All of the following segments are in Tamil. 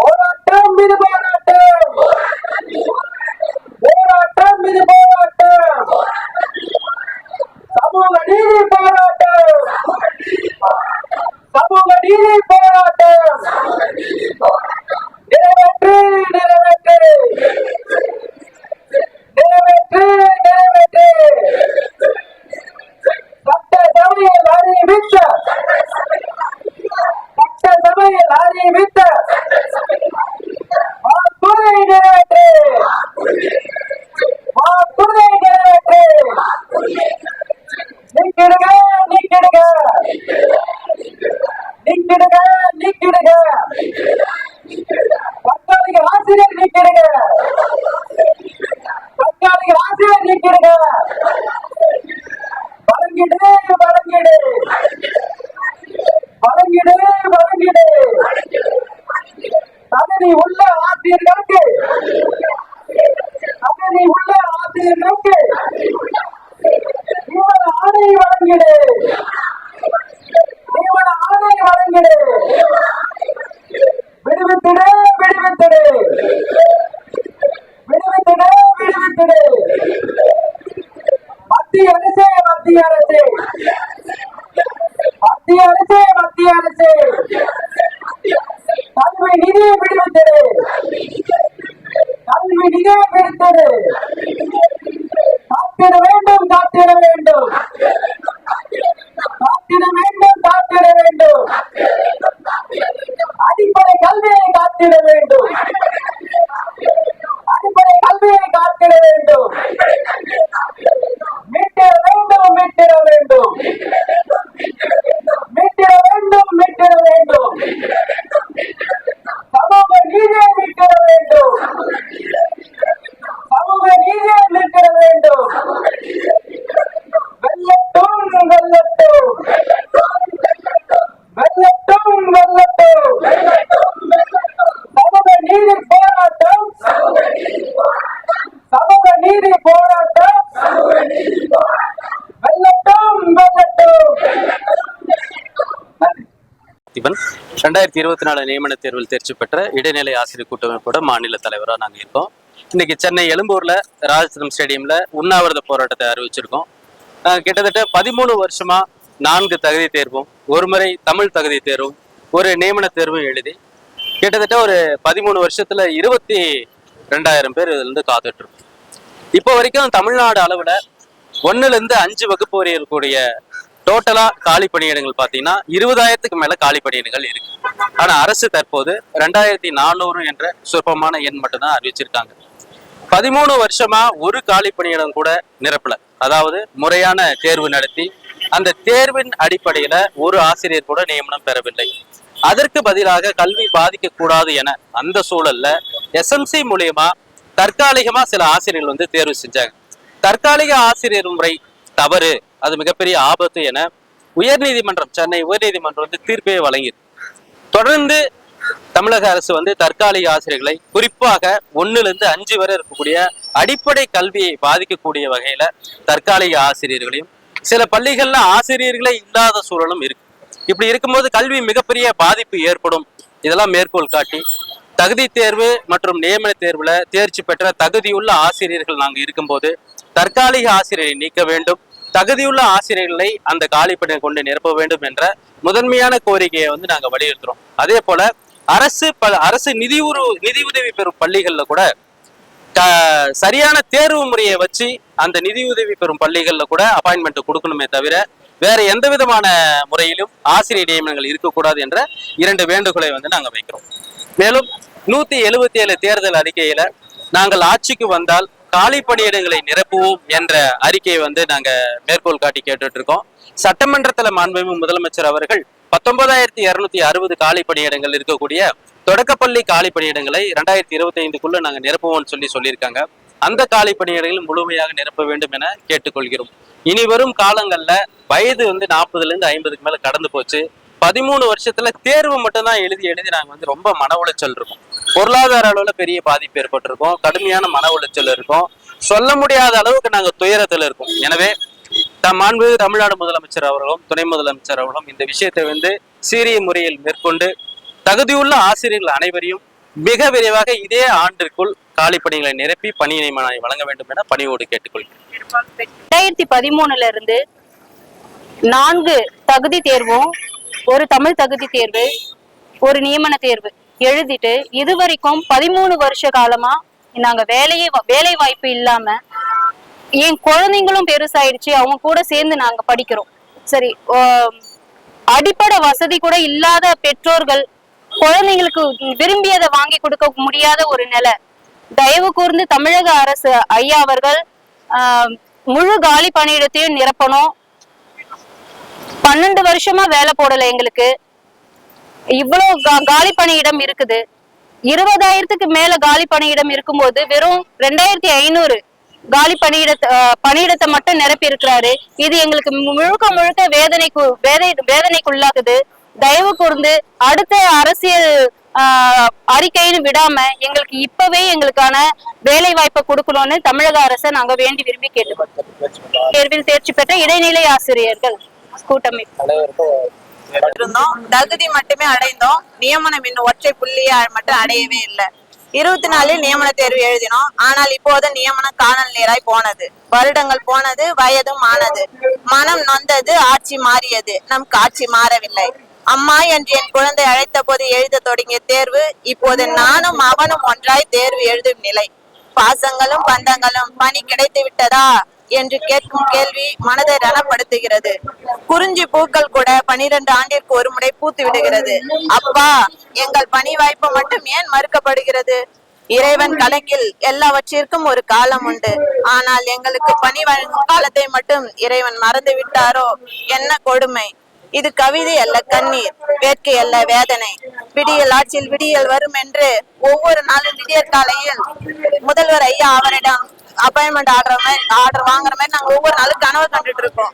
போராட்டம் இது போராட்டம், போராட்டம் இது போராட்டம், சமூக நீதி போராட்டம், சமூக நீதி போராட்டம், நிறைவேற்று நிறைவேற்று நிறைவேற்று நிறைவேற்று. சட்டசபையில் அறிவித்த, சட்டசபையில் அறிவித்த வாக்குறுதியை நிறைவேற்று, வாக்குறுதியை நிறைவேற்று. நீக்கிடுக நீக்கிடுக நீக்கிடுக நீக்கிடுக. தற்காலிக ஆசிரியர் நீக்கிடுக, தற்காலிக ஆசிரியர் நீக்கிடுக. வழங்கிடு வழங்கிடு வழங்கிடு வழங்கிடு. தகுதி உள்ள ஆசிரியர்களுக்கு, தகுதி உள்ள ஆசிரியர்களுக்கு நியமன ஆணை வழங்கிடு, நியமன ஆணை வழங்கிடு. விடுவித்திடு விடுவித்திடு விடுவித்திடு விடுவித்திடு. மத்திய அரசே மத்திய அரசே மத்திய அரசே மத்திய அரசே கல்வி நிதியை விடுவித்திடு, கல்வி நிதியை விடுவித்திடு. காத்திட வேண்டும் காத்திட வேண்டும் காத்திட வேண்டும் காத்திட வேண்டும். அடிப்படை கல்வியை காத்திட வேண்டும், அடிப்படை கல்வியை காத்திட வேண்டும். மீட்டிட வேண்டும் மீட்டிட வேண்டும் மீட்டிட வேண்டும் மீட்டிட வேண்டும். சமூக நீதியை மீட்டிட வேண்டும், சமூக நீதியை மீட்டிட வேண்டும். வெல்லட்டும் வெல்லட்டும் வெல்லட்டும் வெல்லட்டும். சமூக நீதி போராட்டம், சமூக நீதி போராட்டம் வெல்லட்டும் வெல்லட்டும். 2024 நியமன தேர்வில் தேர்ச்சி பெற்ற இடைநிலை ஆசிரியர் கூட்டமைப்போட மாநில தலைவராக நாங்கள் இருக்கோம். இன்னைக்கு சென்னை எழும்பூர்ல ராஜரத்னம் ஸ்டேடியம்ல உண்ணாவிரத போராட்டத்தை அறிவிச்சிருக்கோம். கிட்டத்தட்ட 13 வருஷமா 4 தகுதி தேர்வும், ஒரு முறை தமிழ் தகுதி தேர்வும், ஒரு நியமன தேர்வும் எழுதி கிட்டத்தட்ட ஒரு 13 வருஷத்துல 22,000 பேர் இதுல இருந்து காத்துட்டு இருக்கோம். இப்போ வரைக்கும் தமிழ்நாடு அளவுல 1ல இருந்து 5 வகுப்பு வரை இருக்கக்கூடிய டோட்டலா காலி பணியிடங்கள் பாத்தீங்கன்னா 20,000க்கு மேல காலி பணியிடங்கள் இருக்கு. ஆனா அரசு தற்போது 2,400 என்ற சொற்பமான எண் மட்டும்தான் அறிவிச்சிருக்காங்க. 13 வருஷமா ஒரு காலி பணியிடம் கூட நிரப்பல. அதாவது முறையான தேர்வு நடத்தி அந்த தேர்வின் அடிப்படையில ஒரு ஆசிரியர் கூட நியமனம் பெறவில்லை. அதற்கு பதிலாக கல்வி பாதிக்க கூடாது என அந்த சூழல்ல SMC மூலியமா தற்காலிகமா சில ஆசிரியர்கள் வந்து தேர்வு செஞ்சாங்க. தற்காலிக ஆசிரியர் முறை தவறு, அது மிகப்பெரிய ஆபத்து என உயர்நீதிமன்றம், சென்னை உயர்நீதிமன்றம் வந்து தீர்ப்பே வழங்கியது. தொடர்ந்து தமிழக அரசு வந்து தற்காலிக ஆசிரியர்களை குறிப்பாக 1ல இருந்து 5 வரை இருக்கக்கூடிய அடிப்படை கல்வியை பாதிக்கக்கூடிய வகையில தற்காலிக ஆசிரியர்களையும், சில பள்ளிகள்ல ஆசிரியர்களே இல்லாத சூழலும் இருக்கு. இப்படி இருக்கும்போது கல்வி மிகப்பெரிய பாதிப்பு ஏற்படும். இதெல்லாம் மேற்கோள் காட்டி தகுதி தேர்வு மற்றும் நியமன தேர்வுல தேர்ச்சி பெற்ற தகுதியுள்ள ஆசிரியர்கள் நாங்க இருக்கும்போது தற்காலிக ஆசிரியரை நீக்க வேண்டும், தகுதியுள்ள ஆசிரியர்களை அந்த காலிப்பணியை கொண்டு நிரப்ப வேண்டும் என்ற முதன்மையான கோரிக்கையை வந்து நாங்க வலியுறுத்துறோம். அதே போல அரசு நிதியுதவி பெறும் பள்ளிகள்ல கூட சரியான தேர்வு முறையை வச்சு அந்த நிதியுதவி பெறும் பள்ளிகள்ல கூட அப்பாயின்மெண்ட் கொடுக்கணுமே தவிர வேற எந்த விதமான முறையிலும் ஆசிரியர் நியமனங்கள் இருக்கக்கூடாது என்ற 2 வேண்டுகோளை வந்து நாங்க வைக்கிறோம். மேலும் 177 தேர்தல் அறிக்கையில நாங்கள் ஆட்சிக்கு வந்தால் காலி பணியிடங்களை நிரப்புவோம் என்ற அறிக்கையை வந்து நாங்க மேற்கோள் காட்டி கேட்டுட்டு இருக்கோம். சட்டமன்றத்துல மாண்புமிகு முதலமைச்சர் அவர்கள் 19,260 காலி பணியிடங்கள் இருக்கக்கூடிய தொடக்கப்பள்ளி காலி பணியிடங்களை 2025க்குள்ள நாங்க நிரப்புவோம்னு சொல்லியிருக்காங்க. அந்த காலி பணியிடங்கள் முழுமையாக நிரப்ப வேண்டும் என கேட்டுக்கொள்கிறோம். இனி வரும் காலங்கள்ல வயது வந்து 40ல இருந்து 50க்கு மேல கடந்து போச்சு. 13 வருஷத்துல தேர்வு மட்டும்தான் எழுதி நாங்க வந்து ரொம்ப மன உளைச்சல் இருக்கும். பொருளாதார அளவுல பெரிய பாதிப்பு ஏற்பட்டிருக்கும், கடுமையான மன உளைச்சல் இருக்கும், சொல்ல முடியாத அளவுக்கு நாங்க துயரத்துல இருக்கோம். எனவே மாண்புமிகு தமிழ்நாடு முதலமைச்சர் அவர்களும் துணை முதலமைச்சர் அவர்களும் இந்த விஷயத்தை வந்து சீரிய முறையில் மேற்கொண்டு தகுதியுள்ள ஆசிரியர்கள் அனைவரையும் மிக விரைவாக இதே ஆண்டிற்குள் காலி பணிகளை நிரப்பி பணி நியமனம் வழங்க வேண்டும் என பணியோடு கேட்டுக்கொள்கிறேன். 2013 இருந்து 4 தகுதி தேர்வும், ஒரு தமிழ் தகுதி தேர்வு, ஒரு நியமன தேர்வு எழுதிட்டு இதுவரைக்கும் 13 வருஷ காலமா நாங்க வேலை வாய்ப்பு இல்லாம என் குழந்தைங்களும் பெருசாயிடுச்சு. அவங்க கூட சேர்ந்து நாங்க படிக்கிறோம். சரி, அடிப்படை வசதி கூட இல்லாத பெற்றோர்கள் குழந்தைங்களுக்கு விரும்பியதை வாங்கி கொடுக்க முடியாத ஒரு நிலை. தயவு கூர்ந்து தமிழக அரசு ஐயா அவர்கள் முழு காலி பணியிடத்தையும் நிரப்பணும். 12 வருஷமா வேலை போடல எங்களுக்கு. இவ்வளவு காலி பணியிடம் இருக்குது. 20,000க்கு மேல காலி பணியிடம் இருக்கும்போது வெறும் 2,500 காலி பணியிடத்தை மட்டும் நிரப்பி இருக்கிறாரு. இது எங்களுக்கு முழுக்க வேதனைக்குள்ளாக்குது. தயவு கூர்ந்து அடுத்த அரசியல் அறிக்கைன்னு விடாம எங்களுக்கு இப்பவே எங்களுக்கான வேலை வாய்ப்பை கொடுக்கணும்னு தமிழக அரசை நாங்க வேண்டி விரும்பி கேட்டுக்கொள்கிறோம். தேர்வில் தேர்ச்சி பெற்ற இடைநிலை ஆசிரியர்கள் கூட்டமைப்பு இருந்தோம். தகுதி மட்டுமே அடைந்தோம். நியமனம் இன்னும் ஒற்றை புள்ளியா மட்டும் அடையவே இல்லை. 24 நியமன தேர்வு எழுதினோம். ஆனால் இப்போது நியமனம் காணல் நீராய் போனது. வருடங்கள் போனது, வயதும் ஆனது. மனம் நொந்தது, ஆட்சி மாறியது. நம் ஆட்சி மாறவில்லை. அம்மா என்று என் குழந்தை அழைத்த போது எழுத தொடங்கிய தேர்வு இப்போது நானும் அவனும் ஒன்றாய் தேர்வு எழுதும் நிலை. பாசங்களும் பந்தங்களும் பணி கிடைத்து விட்டதா என்று கேட்கும் கேள்வி மனதை ரணப்படுத்துகிறது. குறிஞ்சி பூக்கள் கூட 12 ஆண்டிற்கு ஒரு முறை பூத்து விடுகிறது. அப்பா, எங்கள் பணி வாய்ப்பு மட்டும் ஏன் மறுக்கப்படுகிறது? இறைவன் கணக்கில் எல்லாவற்றிற்கும் ஒரு காலம் உண்டு. ஆனால் எங்களுக்கு பணி வழங்கும் காலத்தை மட்டும் இறைவன் மறந்து விட்டாரோ? என்ன கொடுமை! இது கவிதை அல்ல, கண்ணீர். வேட்கை அல்ல, வேதனை. விடியல் ஆட்சியில் விடியல் வரும் என்று ஒவ்வொரு நாளும் விடியற் காலையில் முதல்வர் ஐயா அவரிடம் அப்பாயின்மெண்ட் ஆர்டர் வாங்குற மாதிரி நாங்க ஒவ்வொரு நாளும் கனவு கண்டுட்டு இருக்கோம்.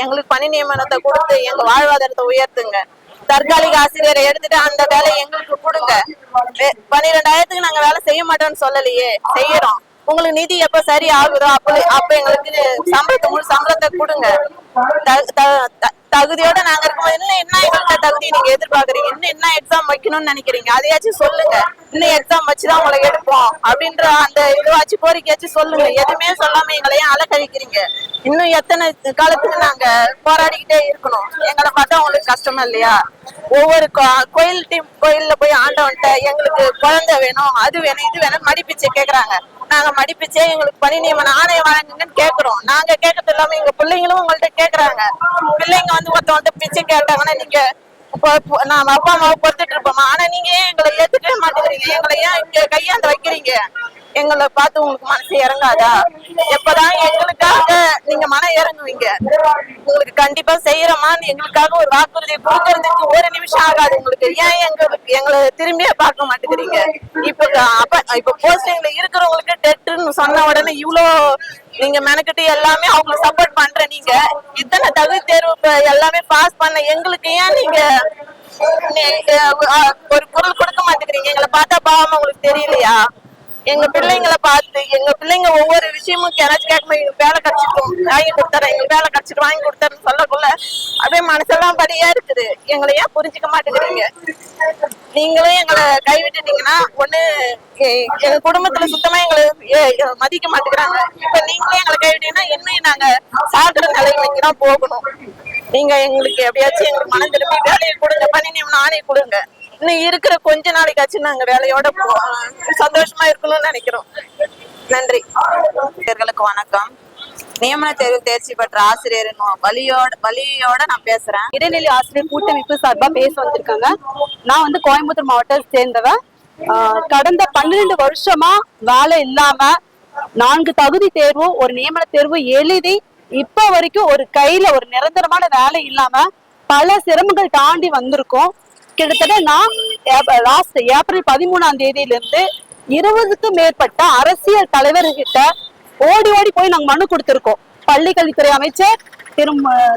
எங்களுக்கு பணி நியமனத்தை கொடுத்து எங்க வாழ்வாதாரத்தை உயர்த்துங்க. தற்காலிக ஆசிரியரை எடுத்துட்டு அந்த வேலையை எங்களுக்கு கொடுங்க. 12,000க்கு நாங்க வேலை செய்ய மாட்டோம்னு சொல்லலையே, செய்யறோம். உங்களுக்கு நிதி எப்ப சரி ஆகுதோ அப்ப எங்களுக்கு முழு சம்பளத்தை கொடுங்க. தகுதியோட நாங்க இருக்கும்போது இன்னும் என்ன எங்கள்கிட்ட தகுதி நீங்க எதிர்பார்க்கறீங்க? இன்னும் என்ன எக்ஸாம் வைக்கணும்னு நினைக்கிறீங்க? அதையாச்சும் சொல்லுங்க. இன்னும் எக்ஸாம் வச்சுதான் உங்களை எடுப்போம் அப்படின்ற அந்த இதுவாச்சும் கோரிக்கையாச்சும் சொல்லுங்க. எதுவுமே சொல்லாம எங்களையும் அலக்கழிக்கிறீங்க. இன்னும் எத்தனை காலத்துக்கு நாங்க போராடிக்கிட்டே இருக்கணும்? எங்களை பார்த்தா உங்களுக்கு கஷ்டமா இல்லையா? ஒவ்வொரு கோயில்ல போய் ஆண்டவன்ட்ட எங்களுக்கு குழந்தை வேணும், அது வேணும், இது வேணும் மடிப்பிச்சை கேக்குறாங்க. நாங்க மடிப்பிச்சே எங்களுக்கு பணி நியமன ஆணையம் வழங்குங்கன்னு கேக்குறோம். நாங்க கேட்கறது இல்லாம எங்க பிள்ளைங்களும் உங்கள்ட்ட கேக்குறாங்க. பிள்ளைங்க ஒருத்தவங்க பிச்சை கேட்டாங்கன்னா நீங்க நாம அப்பா அம்மாவை பொறுத்துட்டு இருப்போமா? ஆனா நீங்க ஏன் எங்களை ஏத்துக்கவே மாட்டேங்கிறீங்க? எங்களை ஏன் இங்க கையாண்டு வைக்கிறீங்க? எங்களை பார்த்து உங்களுக்கு மனசு இறங்காதா? எப்பதான் எங்களுக்காக நீங்க மனம் இறங்குவீங்க? உங்களுக்கு கண்டிப்பா செய்யறோமான்னு எங்களுக்காக ஒரு வாக்குறுதி கொடுக்கறதுக்கு ஒரு நிமிஷம் ஆகாது உங்களுக்கு. ஏன் எங்களை திரும்பியே பார்க்க மாட்டேங்கிறீங்க? இப்ப போஸ்டிங்ல இருக்கிறவங்களுக்கு டெட்டுன்னு சொன்ன உடனே இவ்வளோ நீங்க மெனக்கிட்டு எல்லாமே அவங்களுக்கு சப்போர்ட் பண்ற நீங்க இத்தனை தகுதி தேர்வு எல்லாமே பாஸ் பண்ண எங்களுக்கு ஏன் நீங்க ஒரு குரல் கொடுக்க மாட்டேங்கிறீங்க? எங்களை பார்த்தா பாவமா உங்களுக்கு தெரியலையா? எங்க பிள்ளைங்களை பார்த்து எங்க பிள்ளைங்க ஒவ்வொரு விஷயமும் யாராச்சும் கேட்கும் எங்களுக்கு வேலை கிடைச்சிட்டோம் வாங்கி கொடுத்தாரு, எங்களுக்கு வேலை கிடைச்சிட்டு வாங்கி கொடுத்தாருன்னு சொல்லக்குள்ள அப்படியே மனசெல்லாம் படியா இருக்குது. எங்களை ஏன் புரிஞ்சுக்க மாட்டேங்கிறீங்க? நீங்களும் எங்களை கைவிட்டுட்டீங்கன்னா ஒண்ணு எங்க குடும்பத்துல சுத்தமா எங்களை மதிக்க மாட்டேங்கிறாங்க. இப்ப நீங்களே எங்களை கைவிட்டீங்கன்னா இன்னும் நாங்க சாகுற நிலைமைக்கு தான் போகணும். நீங்க எங்களுக்கு எப்படியாச்சும் எங்களுக்கு மனம் திரும்பி வேலையை கொடுங்க, பணி நியமனம் ஆணையை கொடுங்க. இன்னும் இருக்கிற கொஞ்ச நாளைக்காச்சும் நாங்க வேலையோட சந்தோஷமா இருக்கணும்னு நினைக்கிறோம். நன்றி. ஆசிரியர்களுக்கு வணக்கம். நியமன தேர்வு தேர்ச்சி பெற்ற ஆசிரியர் வலியோட நான் பேசுறேன். இடைநிலை ஆசிரியர் கூட்டமைப்பு சார்பா பேச வந்திருக்காங்க. நான் கோயம்புத்தூர் மாவட்டத்தை சேர்ந்தவன். கடந்த 12 வருஷமா வேலை இல்லாம 4 தகுதி தேர்வு, ஒரு நியமன தேர்வு எழுதி இப்ப வரைக்கும் ஒரு கையில ஒரு நிரந்தரமான வேலை இல்லாம பல சிரமங்கள் தாண்டி வந்திருக்கோம். கிட்டத்தட்ட நான் ஏப்ரல் 13ஆம் தேதியிலிருந்து 20க்கும் மேற்பட்ட அரசியல் தலைவர்கிட்ட ஓடி போய் நாங்க மனு கொடுத்திருக்கோம். பள்ளிக்கல்வித்துறை அமைச்சர்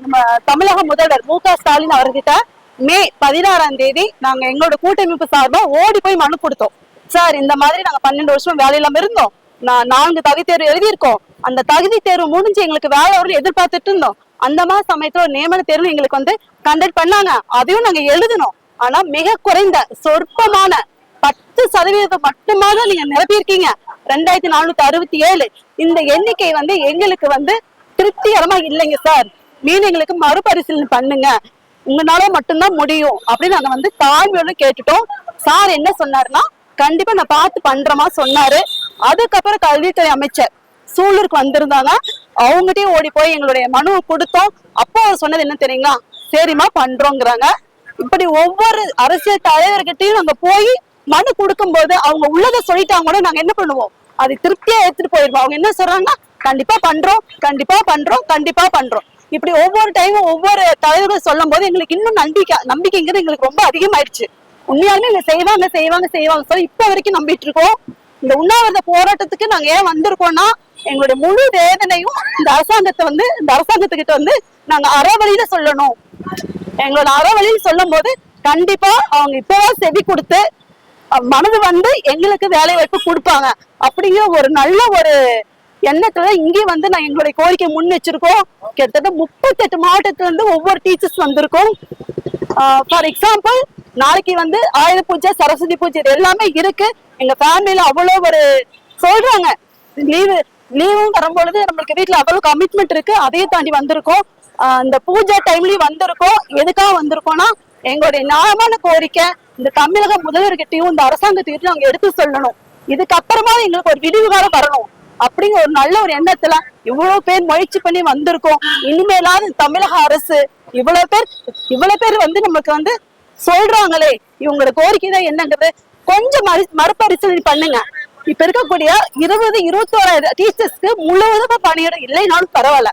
நம்ம தமிழக முதல்வர் மு க ஸ்டாலின் அவர்கிட்ட மே 16ஆம் தேதி நாங்க எங்களோட கூட்டமைப்பு சார்பா ஓடி போய் மனு கொடுத்தோம். சார், இந்த மாதிரி நாங்க 12 வருஷம் வேலை இல்லாம இருந்தோம். 4 தகுதி தேர்வு எழுதியிருக்கோம். அந்த தகுதி தேர்வு முடிஞ்சு எங்களுக்கு வேலை வரும் எதிர்பார்த்துட்டு இருந்தோம். அந்த மாதிரி சமயத்துல ஒரு நியமன தேர்வு எங்களுக்கு கண்டக்ட் பண்ணாங்க. அதையும் நாங்க எழுதணும். ஆனா மிக குறைந்த சொற்பமான 20% மட்டுமாதான் நீங்க நிரப்பியிருக்கீங்க. 2467 இந்த எண்ணிக்கை வந்து எங்களுக்கு வந்து திருப்திகரமா இல்லைங்க சார். மீன் எங்களுக்கு மறுபரிசீலனை பண்ணுங்க, உங்களால மட்டும்தான் முடியும் அப்படின்னு நாங்க வந்து தாழ்மையோட கேட்டுட்டோம். சார் என்ன சொன்னாருன்னா, கண்டிப்பா நான் பார்த்து பண்றமா சொன்னாரு. அதுக்கப்புறம் கல்வித்துறை அமைச்சர் சூலூருக்கு வந்திருந்தாங்க. அவங்ககிட்டயும் ஓடி போய் எங்களுடைய மனுவை கொடுத்தோம். அப்போ அவர் சொன்னது என்ன தெரியுங்களா, சரிம்மா பண்றோங்கிறாங்க. இப்படி ஒவ்வொரு அரசியல் தலைவர்கிட்டையும் நாங்க போய் மனு கொடுக்கும் போது அவங்க உள்ளதை சொல்லிட்டாங்க கூட நாங்க என்ன பண்ணுவோம், அது திருப்தியா எடுத்துட்டு போயிருவோம். அவங்க என்ன சொல்றாங்கன்னா, கண்டிப்பா பண்றோம், கண்டிப்பா பண்றோம், கண்டிப்பா பண்றோம். இப்படி ஒவ்வொரு டைமும் ஒவ்வொரு தலைவர்கள் சொல்லும் போது எங்களுக்கு இன்னும் நம்பிக்கைங்கிறது எங்களுக்கு ரொம்ப அதிகமாயிடுச்சு. உண்மையாலுமே இங்க செய்வாங்க செய்வாங்க செய்வாங்க சொல்லி இப்ப வரைக்கும் நம்பிட்டு இருக்கோம். இந்த உண்ணாவிரத போராட்டத்துக்கு நாங்க ஏன் வந்திருக்கோம்னா, எங்களுடைய முழு வேதனையும் இந்த அரசாங்கத்துக்கிட்ட வந்து நாங்க அறவழியில சொல்லணும். எங்களோட அறவழியில சொல்லும் போது கண்டிப்பா அவங்க இப்பதான் செவி கொடுத்து மனது வந்து எங்களுக்கு வேலை வாய்ப்பு கொடுப்பாங்க அப்படிங்கிற ஒரு நல்ல ஒரு எண்ணத்துல இங்கே வந்து நான் எங்களுடைய கோரிக்கை முன் வச்சிருக்கோம். கிட்டத்தட்ட 38 மாவட்டத்துல இருந்து ஒவ்வொரு டீச்சர்ஸ் வந்திருக்கோம். ஃபார் எக்ஸாம்பிள், நாளைக்கு வந்து ஆயுத பூஜை, சரஸ்வதி பூஜை எல்லாமே இருக்கு. எங்க ஃபேமிலியில அவ்வளவு ஒரு சொல்றாங்க, லீவும் வரும்பொழுது நம்மளுக்கு வீட்டுல அவ்வளவு கமிட்மெண்ட் இருக்கு. அதையும் தாண்டி வந்திருக்கோம். இந்த பூஜை டைம்லயும் வந்திருக்கோம். எதுக்காக வந்திருக்கோம்னா, எங்களுடைய நியாயமான கோரிக்கை இந்த தமிழக முதல்வர்கிட்டையும் இந்த அரசாங்கத்திட்டையும் நாங்க எடுத்து சொல்லணும். இதுக்கப்புறமா எங்களுக்கு ஒரு விடிவு காலம் வரணும் அப்படிங்கிற ஒரு நல்ல ஒரு எண்ணத்துல இவ்வளவு பேர் முயற்சி பண்ணி வந்திருக்கோம். இனிமேலாவது தமிழக அரசு இவ்வளவு பேர் வந்து நமக்கு வந்து சொல்றாங்களே, இவங்களோட கோரிக்கை தான் என்னங்கிறது கொஞ்சம் மறுபரிசீலனை பண்ணுங்க. இப்ப இருக்கக்கூடிய 20-21 டீச்சர்ஸ்க்கு முழுவதுமா பணியிடம் இல்லைனாலும் பரவாயில்ல,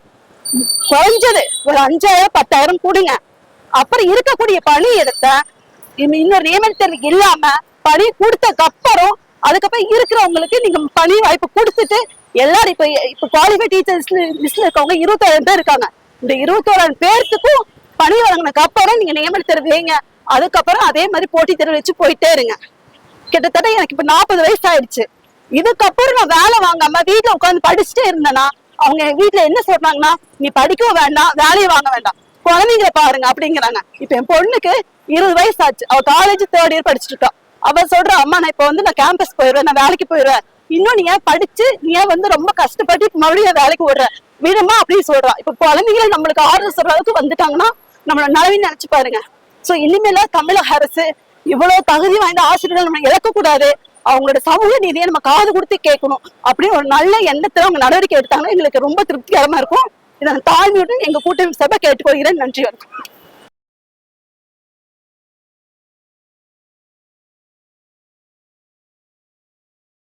குறைஞ்சது ஒரு 5000-10,000 கொடுங்க. அப்புறம் இருக்கக்கூடிய பணியிடத்த இன்னொரு நியமன தேர்வு இல்லாம பணி கொடுத்ததுக்கு அப்புறம் அதுக்கப்புறம் இருக்கிறவங்களுக்கு நீங்க பணி வாய்ப்பு கொடுத்துட்டு எல்லாரும் இப்ப குவாலிஃபைட் டீச்சர்ஸ் லிஸ்ட்ல இருக்கவங்க 21,000 பேர் இருக்காங்க. இந்த 21,000 பேர்த்துக்கும் பணி வழங்கினதுக்கு அப்புறம் நீங்க நியமன தேர்வு வைங்க. அதுக்கப்புறம் அதே மாதிரி போட்டி தேர்வு வச்சு போயிட்டே இருங்க. கிட்டத்தட்ட எனக்கு இப்ப 40 வயசு ஆயிடுச்சு. இதுக்கப்புறம் நான் வேலை வாங்காம வீட்டுல உட்காந்து படிச்சுட்டே இருந்தேன்னா அவங்க வீட்டுல என்ன சொல்றாங்கன்னா, நீ படிக்கவும் வேண்டாம், வேலையை வாங்க வேண்டாம், குழந்தைங்களை பாருங்க அப்படிங்கிறாங்க. இப்ப என் பொண்ணுக்கு 20 வயசு ஆச்சு. அவ காலேஜ் 3rd இயர் படிச்சுட்டு இருக்கா. அவ சொல்ற, அம்மா நான் இப்ப வந்து நான் கேம்பஸ் போயிடுவேன், நான் வேலைக்கு போயிடுவேன், இன்னும் நீ ஏன் படிச்சு நீ ஏன் வந்து ரொம்ப கஷ்டப்பட்டு மறுபடியும் வேலைக்கு விடுற, விடுமா அப்படின்னு சொல்றான். இப்ப குழந்தைகளை நம்மளுக்கு ஆர்டர் சொல்ற அளவுக்கு வந்துட்டாங்கன்னா நம்மளோட நலவின்னு நினைச்சு பாருங்க. சோ இனிமேல தமிழக அரசு இவ்வளவு தகுதி வாய்ந்த ஆசிரியர்கள் நம்ம இழக்க கூடாது. அவங்களோட சமூக நீதியை நம்ம காது கொடுத்து கேட்கணும் அப்படின்னு ஒரு நல்ல எண்ணத்துல அவங்க நடவடிக்கை எடுத்தாங்கன்னா எங்களுக்கு ரொம்ப திருப்திகரமா இருக்கும். இதை தாழ்மையுடன் எங்க கூட்டமைப்பு சபை கேட்டுக்கொள்கிறேன். நன்றி வணக்கம்.